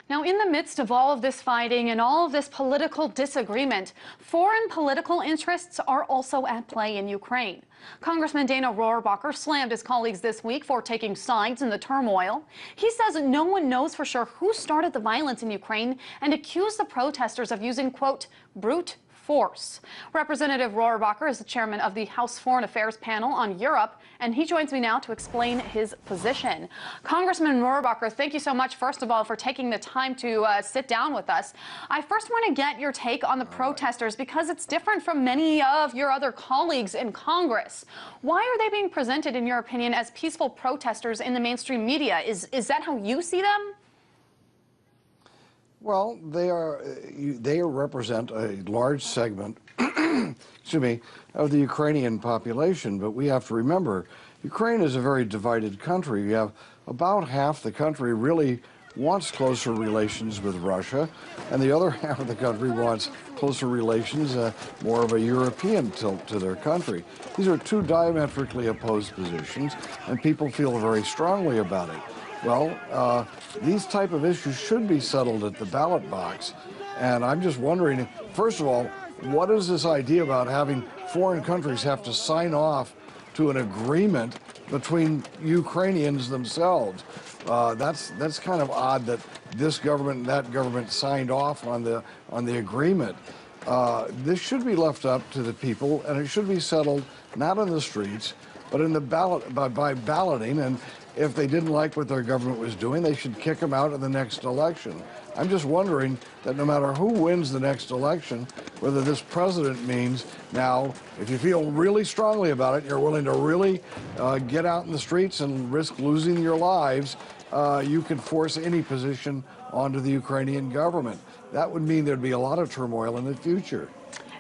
Now, in the midst of all of this fighting and all of this political disagreement, foreign political interests are also at play in Ukraine. Congressman Rohrabacher slammed his colleagues this week for taking sides in the turmoil. He says no one knows for sure who started the violence in Ukraine and accused the protesters of using, quote, brute force. Representative Rohrabacher is the chairman of the House Foreign Affairs panel on Europe, and he joins me now to explain his position. Congressman Rohrabacher, thank you so much, first of all, for taking the time to sit down with us. I first want to get your take on the protesters because it's different from many of your other colleagues in Congress. Why are they being presented, in your opinion, as peaceful protesters in the mainstream media? Is that how you see them? Well, they represent a large segment, excuse me, of the Ukrainian population. But we have to remember, Ukraine is a very divided country. You have about half the country really wants closer relations with Russia, and the other half of the country wants closer relations, more of a European tilt to their country. These are two diametrically opposed positions, and people feel very strongly about it. Well, these type of issues should be settled at the ballot box. And I'm just wondering, first of all, what is this idea about having foreign countries have to sign off to an agreement between Ukrainians themselves? That's kind of odd that this government and that government signed off on the agreement. This should be left up to the people, and it should be settled not on the streets, but in the ballot by balloting. And if they didn't like what their government was doing, they should kick them out in the next election. I'm just wondering that no matter who wins the next election, whether this president means now, if you feel really strongly about it, you're willing to really get out in the streets and risk losing your lives, you can force any position onto the Ukrainian government. That would mean there'd be a lot of turmoil in the future.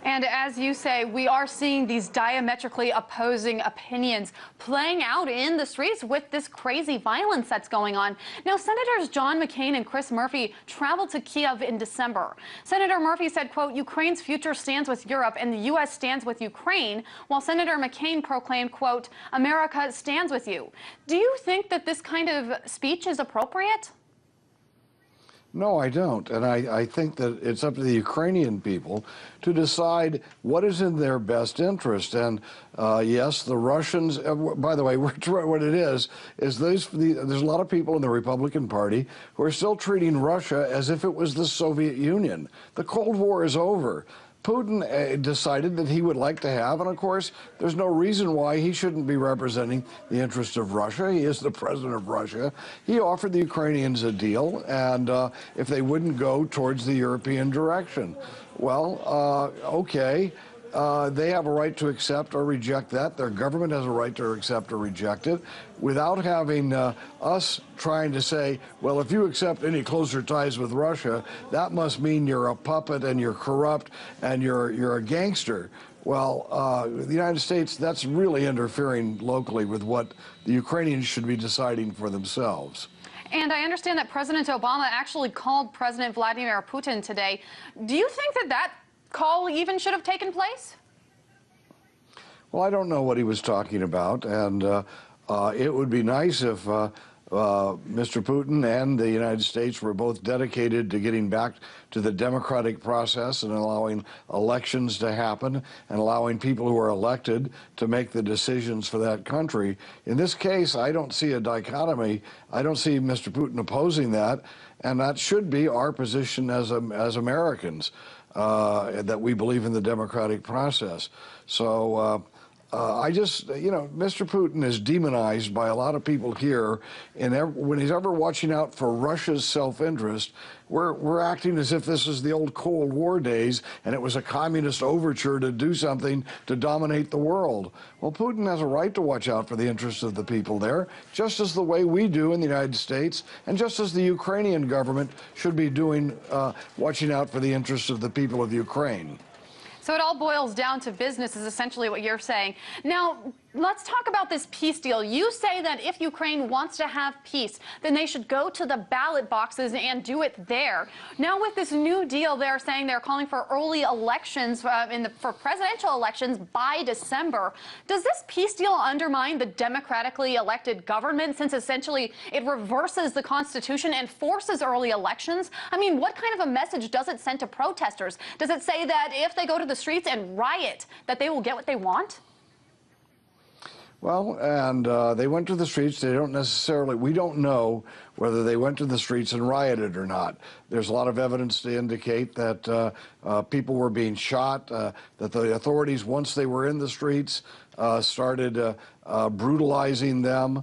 And as you say, we are seeing these diametrically opposing opinions playing out in the streets with this crazy violence that's going on. Now, Senators John McCain and Chris Murphy traveled to Kiev in December. Senator Murphy said, quote, Ukraine's future stands with Europe and the U.S. stands with Ukraine, while Senator McCain proclaimed, quote, America stands with you. Do you think that this kind of speech is appropriate? No, I don't. And I think that it's up to the Ukrainian people to decide what is in their best interest. And yes, the Russians, by the way, what it is there's a lot of people in the Republican Party who are still treating Russia as if it was the Soviet Union. The Cold War is over. Putin decided that he would like to have, and of course, there's no reason why he shouldn't be representing the interests of Russia. He is the president of Russia. He offered the Ukrainians a deal, and if they wouldn't go towards the European direction, well, okay. They have a right to accept or reject that. Their government has a right to accept or reject it without having us trying to say, well, if you accept any closer ties with Russia, that must mean you're a puppet and you're corrupt and you're a gangster. Well, the United States, that's really interfering locally with what the Ukrainians should be deciding for themselves. And I understand that President Obama actually called President Vladimir Putin today. Do you think that call even should have taken place? Well, I don't know what he was talking about, and it would be nice if Mr. Putin and the United States were both dedicated to getting back to the democratic process and allowing elections to happen and allowing people who are elected to make the decisions for that country. In this case, I don't see a dichotomy. I don't see Mr. Putin opposing that, and that should be our position as Americans. That we believe in the democratic process. So I just, Mr. Putin is demonized by a lot of people here, and when he's ever watching out for Russia's self-interest, we're acting as if this is the old Cold War days and it was a communist overture to do something to dominate the world. Well, Putin has a right to watch out for the interests of the people there, just as the way we do in the United States, and just as the Ukrainian government should be doing, watching out for the interests of the people of Ukraine. So it all boils down to business is essentially what you're saying. Now, Let's talk about this peace deal. You say that if Ukraine wants to have peace, then they should go to the ballot boxes and do it there. Now, with this new deal, they're saying they're calling for early elections for presidential elections by December. Does this peace deal undermine the democratically elected government, since essentially it reverses the Constitution and forces early elections? I mean, what kind of a message does it send to protesters? Does it say that if they go to the streets and riot, that they will get what they want? Well, and they went to the streets. They don't necessarily, we don't know whether they went to the streets and rioted or not. There's a lot of evidence to indicate that people were being shot, that the authorities, once they were in the streets, started brutalizing them.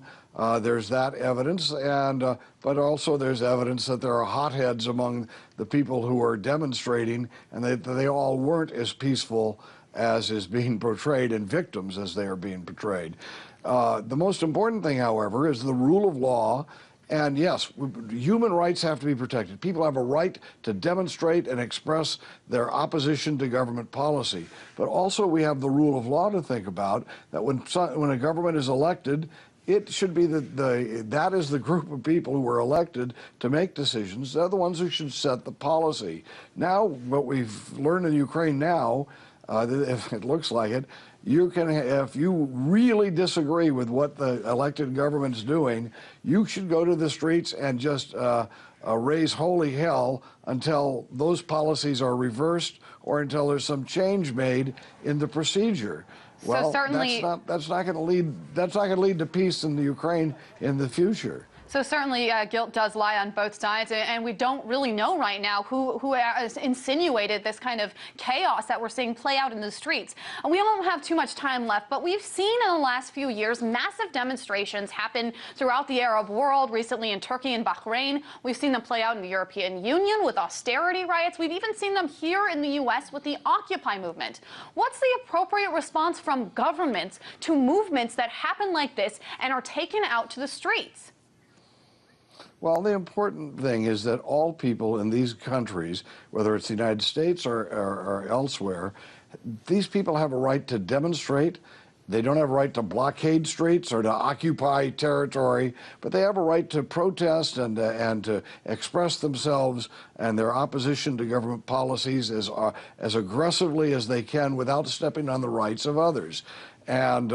There's that evidence, and but also there's evidence that there are hotheads among the people who are demonstrating, and that they all weren't as peaceful as is being portrayed, and victims as they are being portrayed. The most important thing, however, is the rule of law. And yes, human rights have to be protected. People have a right to demonstrate and express their opposition to government policy. But also we have the rule of law to think about, that when a government is elected, it should be that is the group of people who are elected to make decisions. They're the ones who should set the policy. Now, what we've learned in Ukraine now, if it looks like it, you can, if you really disagree with what the elected government's doing, you should go to the streets and just raise holy hell until those policies are reversed or until there's some change made in the procedure. Well, so certainly, that's not going to lead to peace in the Ukraine in the future. So certainly guilt does lie on both sides, and we don't really know right now who has insinuated this kind of chaos that we're seeing play out in the streets. And we don't have too much time left, but we've seen in the last few years massive demonstrations happen throughout the Arab world, recently in Turkey and Bahrain. We've seen them play out in the European Union with austerity riots. We've even seen them here in the U.S. with the Occupy movement. What's the appropriate response from governments to movements that happen like this and are taken out to the streets? Well, the important thing is that all people in these countries, whether it's the United States or elsewhere, these people have a right to demonstrate. They don't have a right to blockade streets or to occupy territory, but they have a right to protest and to express themselves and their opposition to government policies as aggressively as they can without stepping on the rights of others. And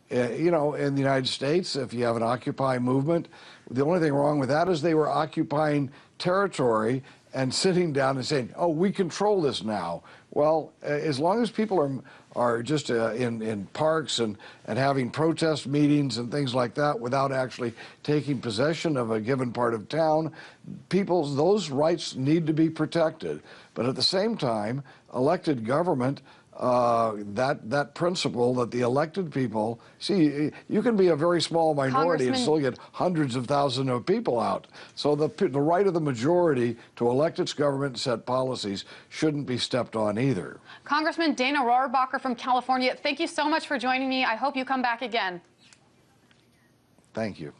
you know, in the United States, if you have an Occupy movement, the only thing wrong with that is they were occupying territory and sitting down and saying, oh, we control this now. Well, as long as people are just in parks and having protest meetings and things like that without actually taking possession of a given part of town, those rights need to be protected. But at the same time, elected government, that principle that the elected people, see, you can be a very small minority and still get hundreds of thousands of people out. So the right of the majority to elect its government and set policies shouldn't be stepped on either. Congressman Dana Rohrabacher from California, thank you so much for joining me. I hope you come back again. Thank you.